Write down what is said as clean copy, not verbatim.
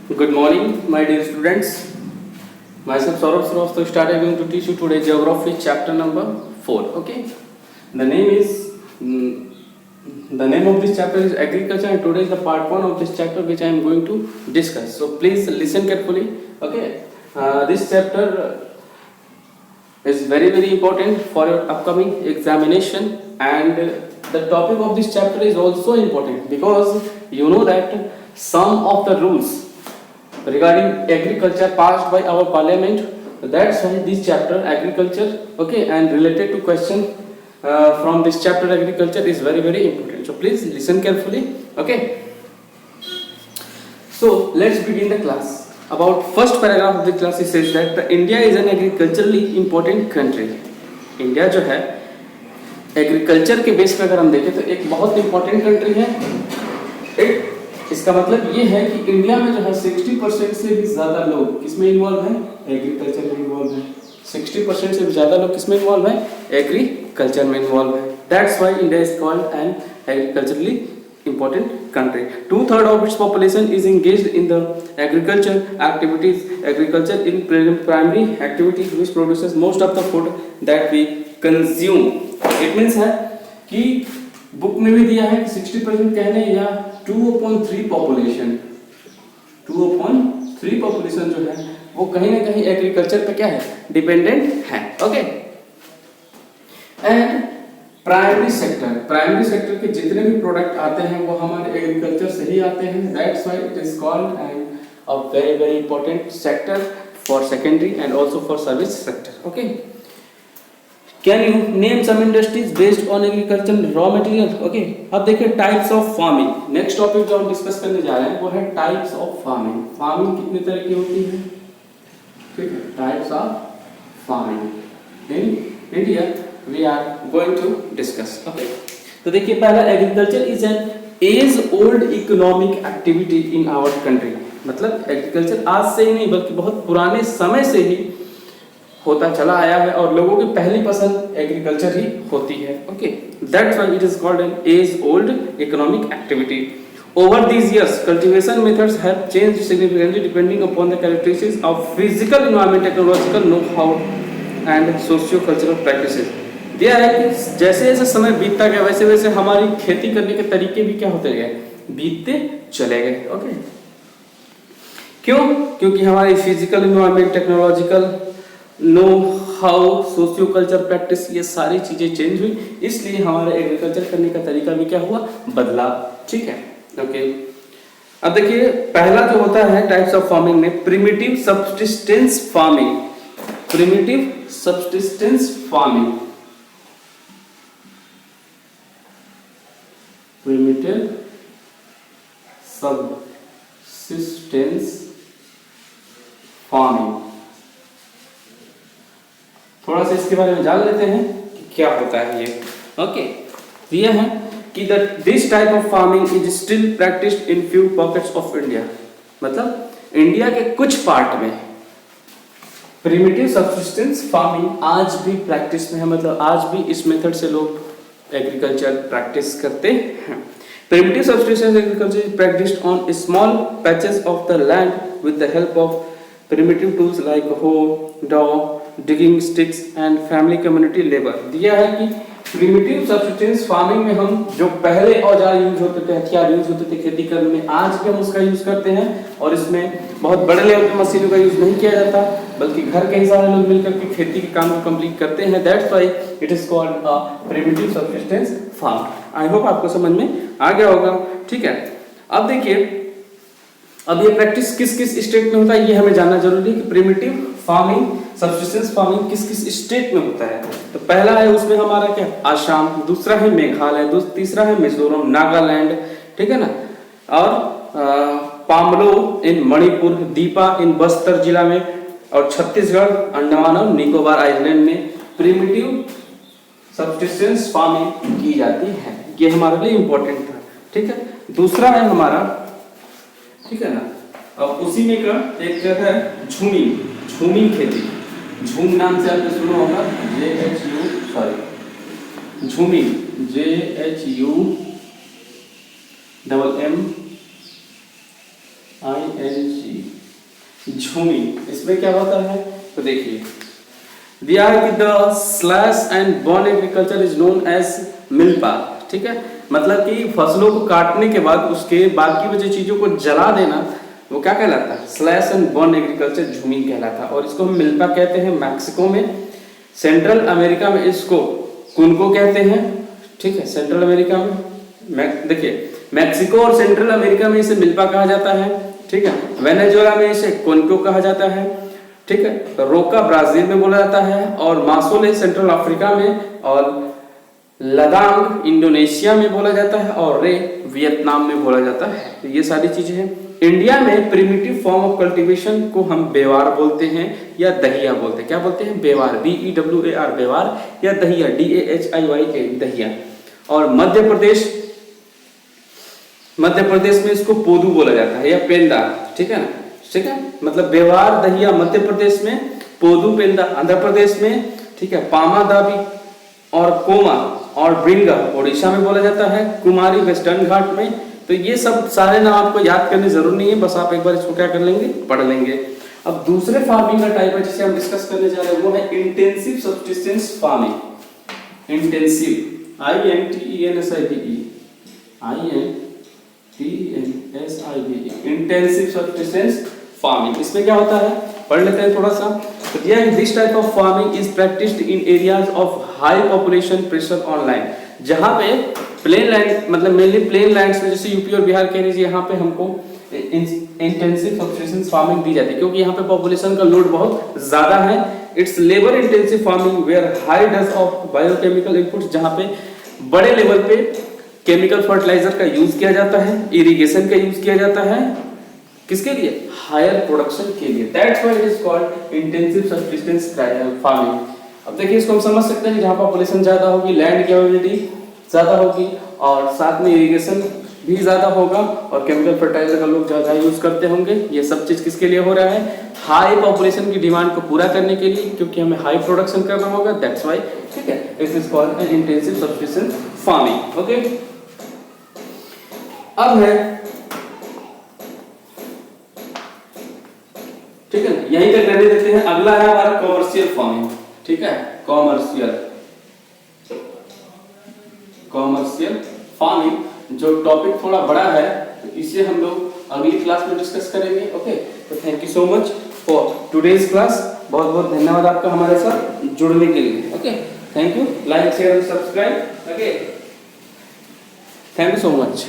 Good morning, my dear students. Myself Saurabh Srivastava started going to teach you today geography chapter number 4. Okay. The name is the name of this chapter is agriculture, and today is the part 1 of this chapter which I am going to discuss. So please listen carefully. Okay. This chapter is very important for your upcoming examination, and the topic of this chapter is also important because you know that some of the rules regarding agriculture passed by our parliament. That's why this chapter agriculture, okay, and related to question from this chapter agriculture is very important. So please listen carefully. Okay, so let's begin the class. About first paragraph of the class, it says that India is an agriculturally important country. India जो है agriculture के base पे अगर हम देखें तो एक बहुत इंपॉर्टेंट कंट्री है. एक इसका मतलब ये है कि इंडिया में जो है 60% से भी ज्यादा लोग किसमें इन्वॉल्व हैं? एग्रीकल्चर में इन्वॉल्व हैं. 60% से भी ज्यादा लोग किसमें इन्वॉल्व हैं? एग्रीकल्चर में इन्वॉल्व हैं. That's why India is called N agriculturally important country. 2/3 of its population is engaged in the agriculture activities. Agriculture in primary activities which produces most of the food that we consume. It means है कि book में भी दिया है कि 60% कहने या 2/3 population 2/3 population जो है वो कहीं ना कहीं एग्रीकल्चर पे क्या है? डिपेंडेंट है. ओके. एंड प्राइमरी सेक्टर के जितने भी प्रोडक्ट आते हैं वो हमारे एग्रीकल्चर से ही आते हैं. That's why it is called and a very important sector for secondary and also for service sector. Okay. Can you name some industries based on agriculture raw material? Okay. अब देखिए types of farming. Next topic जो हम discuss करने जा रहे हैं वो है टाइप्स ऑफ फार्मिंग. फार्मिंग कितने तरह की होती है? ठीक है. Types of farming in India we are going to discuss. Okay, तो देखिए पहला agriculture is an as old economic activity in our country. मतलब एग्रीकल्चर आज से ही नहीं बल्कि बहुत पुराने समय से ही होता चला आया है और लोगों की पहली पसंद एग्रीकल्चर ही होती है. Okay. That's why it is called an as old economic activity. Over these years, cultivation methods have changed significantly depending upon the characteristics of physical environment, technological know-how and socio-cultural practices. दिया है कि जैसे जैसे समय बीतता गया वैसे वैसे हमारी खेती करने के तरीके भी क्या होते गए? बीतते चले गए. ओके. क्यों? क्योंकि हमारी physical environment, technological know how, socio culture practice, ये सारी चीजें चेंज हुई, इसलिए हमारे एग्रीकल्चर करने का तरीका भी क्या हुआ? बदला. ठीक है. ओके. अब देखिए पहला जो होता है टाइप्स ऑफ फार्मिंग में primitive subsistence farming. Primitive subsistence farming. Primitive subsistence farming. थोड़ा सा इसके बारे में जान लेते हैं कि क्या होता है ये. ओके. ये है कि this type of farming is still practised in few pockets of India. मतलब इंडिया के कुछ पार्ट में प्रिमिटिव सब्सिस्टेंस फार्मिंग आज भी प्रैक्टिस में है. मतलब आज भी इस मेथड से लोग एग्रीकल्चर प्रैक्टिस करते हैं. Primitive subsistence agriculture is practised on small patches of the land with the help of primitive tools like हो, डॉ, digging sticks and family community labour. दिया है कि प्रिमिटिव सब्सिस्टेंस फार्मिंग में हम जो पहले औजार यूज होते थे, हथियार यूज होते थे खेती करने में, आज भी हम उसका यूज करते हैं और इसमें बहुत बड़े लेवल की मशीनों का यूज नहीं किया जाता बल्कि घर के ही सारे लोग मिलकर के खेती के काम को कंप्लीट करते हैं. That's why it is called a primitive subsistence farm. I hope आपको समझ में आ गया होगा. ठीक है. अब देखिए अब ये प्रैक्टिस किस किस स्टेट में होता है ये हमें जानना जरूरी है कि प्रिमिटिव फार्मिंग, सब्सिस्टेंस फार्मिंग किस किस स्टेट में होता है. तो पहला है उसमें हमारा क्या? आसाम. दूसरा है मेघालय. तीसरा है मिजोरम, नागालैंड. ठीक है ना. और पामलो इन मणिपुर, दीपा इन बस्तर जिला में, और छत्तीसगढ़, अंडमान और निकोबार आइलैंड में प्रिमिटिव सब्सिस्टेंस फार्मिंग की जाती है. ये हमारे लिए इंपॉर्टेंट था. ठीक है. दूसरा है हमारा, ठीक है ना, अब उसी में का एक जगह है झूमिंग खेती. झूम नाम से आपने सुना होगा. झूमिंग ZHUMMING. झूमी, इसमें क्या होता है तो देखिए दिया है कि the slash and burn agriculture is known as milpa, ठीक है, मतलब कि फसलों को काटने के बाद उसके बाकी बचे चीजों को जला देना वो क्या कहलाता है, स्लैश एंड बर्न एग्रीकल्चर झूमी कहलाता है। और इसको हम मिल्पा कहते हैं मैक्सिको में, सेंट्रल अमेरिका में इसको कुनको कहते हैं, ठीक है, सेंट्रल अमेरिका में देखिए मैक्सिको और सेंट्रल अमेरिका में इसे मिल्पा कहा जाता है, ठीक है, वेनेजुएला में इसे कुनको कहा जाता है, ठीक है, रोका ब्राजील में बोला जाता है, और मासोले सेंट्रल अफ्रीका में, और लदांग इंडोनेशिया में बोला जाता है, और रे वियतनाम में बोला जाता है। तो ये सारी चीजें हैं। इंडिया में प्रिमिटिव फॉर्म ऑफ कल्टीवेशन को हम बेवार बोलते हैं या दहिया बोलते हैं। क्या बोलते हैं? बेवार, BEWAR बेवार, या दहिया DAHIYA दहिया। और मध्य प्रदेश में इसको पोदू बोला जाता है या पेंदा, ठीक है ना, ठीक है, मतलब बेवार दहिया मध्य प्रदेश में, पोदू पेंदा आंध्र प्रदेश में, ठीक है, पामा दाबी और कोमा और ब्रिंगा ओडिशा में बोला जाता है, कुमारी वेस्टर्न घाट में। तो ये सब सारे नाम आपको याद करने जरूर नहीं है, बस आप एक बार इसको क्या कर लेंगे, पढ़ लेंगे। अब दूसरे फार्मिंग का टाइप है जिसे हम डिस्कस करने जा रहे हैं वो है intensive subsistence farming. Intensive intensive subsistence farming, इसमें क्या होता है पढ़ लेते हैं थोड़ा सा। तो this type of farming is practised in areas of high population pressure on land, जहां पे प्लेन लैंड, मतलब मेनली प्लेन लैंड्स में, जैसे यूपी और बिहार कह लीजिए, यहाँ पे हमको इंटेंसिव सब्सिस्टेंस फार्मिंग दी जाती है क्योंकि यहाँ पे पॉपुलेशन का लोड बहुत ज्यादा है। It's labour intensive farming where high dose of biochemical inputs, जहाँ पे बड़े लेवल पे केमिकल फर्टिलाइजर का यूज किया जाता है, इरिगेशन का यूज किया जाता है, किसके लिए? हायर प्रोडक्शन के लिए। That's why it is called intensive subsistence farming. अब देखिए इसको हम समझ सकते हैं, जहाँ पॉपुलेशन ज्यादा होगी, लैंड की अवेलेबिलिटी ज्यादा होगी, और साथ में इरिगेशन भी ज्यादा होगा, और केमिकल फर्टिलाइजर का लोग ज्यादा यूज करते होंगे। ये सब चीज किसके लिए हो रहा है? हाई पॉपुलेशन की डिमांड को पूरा करने के लिए, क्योंकि हमें हाई प्रोडक्शन करना होगा। दैट्स व्हाई, ठीक है, it is called N intensive subsistence farming. Okay, अब है, ठीक है, यहीं तक रहने देते हैं। अगला है हमारा कॉमर्शियल फार्मिंग, ठीक है, कॉमर्शियल फार्मिंग, जो टॉपिक थोड़ा बड़ा है, तो इसे हम लोग अगली क्लास में डिस्कस करेंगे। ओके, तो thank you so much for today's class. बहुत बहुत धन्यवाद आपका हमारे साथ जुड़ने के लिए। Okay, thank you, like share subscribe. Okay, thank you so much.